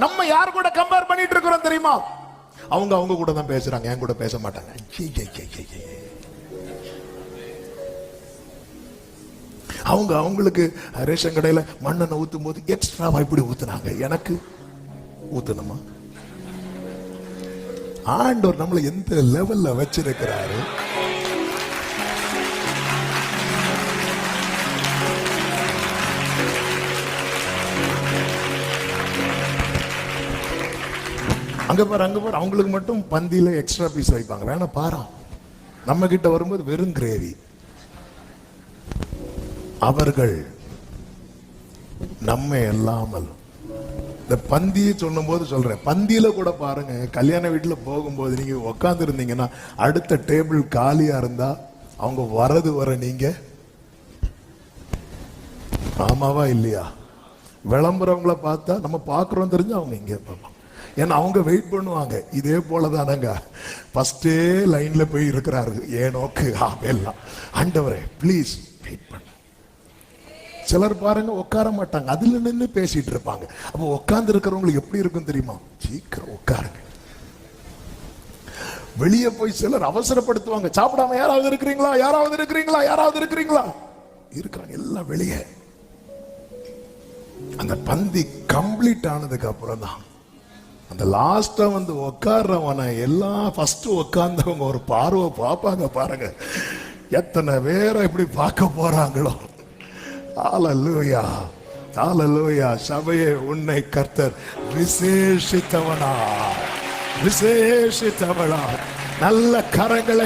நம்ம யார் கூட கம்பேர் பண்ணிட்டு இருக்கிறோம் தெரியுமா? அவங்க அவங்க கூட தான் பேசுறாங்க, என் கூட பேச மாட்டாங்க. அவங்க அவங்களுக்கு ரேஷன் கடையில மண்ணெண்ணெய் ஊத்தும் போது எக்ஸ்ட்ராவா இப்படி ஊத்துனாங்க, எனக்கு ஊத்தணுமா? ஆண்டவர் நம்மளை எந்த லெவல்ல வச்சிருக்கிறாரு. அங்க பாரு அவங்களுக்கு மட்டும் பந்தியில எக்ஸ்ட்ரா பீஸ் வைப்பாங்க. வேணா பாரு, நம்ம கிட்ட வரும்போது வெறும் கிரேவி. அவர்கள் நம்ம இல்லாமல் இந்த பந்தியை சொல்லும் போது சொல்றேன், பந்தியில கூட பாருங்க, கல்யாண வீட்டுல போகும்போது நீங்க உட்கார்ந்து இருந்தீங்கன்னா அடுத்த டேபிள் காலியா இருந்தா அவங்க வரது வர நீங்க ஆமாவா இல்லையா? விளம்பரவங்களை பார்த்தா நம்ம பாக்குறோம் தெரிஞ்சு அவங்க இங்கே பார்ப்போம். ஏன்னா அவங்க வெயிட் பண்ணுவாங்க. இதே போலதானங்க ஃபர்ஸ்டே லைன்ல போய் இருக்கிறாரு, ஏன் நோக்கு எல்லாம். ஆண்டவரே ப்ளீஸ் வெயிட் பண்ண. சிலர் பாருங்க உட்கார மாட்டாங்க, அதுல நின்று பேசிட்டு இருப்பாங்க. அப்போ உட்கார்ந்து இருக்கிறவங்களுக்கு எப்படி இருக்கும் தெரியுமா? சீக்கிரம் உட்காருங்க. வெளியே போய் சிலர் அவசரப்படுத்துவாங்க, சாப்பிடாம யாராவது இருக்கிறீங்களா, யாராவது இருக்கிறீங்களா, யாராவது இருக்கிறீங்களா, இருக்கிறாங்க எல்லாம் வெளியே. அந்த பந்தி கம்ப்ளீட் ஆனதுக்கு அப்புறம் தான் அந்த லாஸ்டா வந்து உட்கார்றவன எல்லாம் ஃபர்ஸ்ட் உட்கார்ந்தவங்க ஒரு பார்வை பார்ப்பாங்க பாருங்க, எத்தனை பேரை இப்படி பார்க்க போறாங்களோ. ஹல்லேலூயா, ஹல்லேலூயா. சபையே, உன்னை கர்த்தர் விசேஷித்தவனா, விசேஷித்தவனா. நல்ல கரங்களை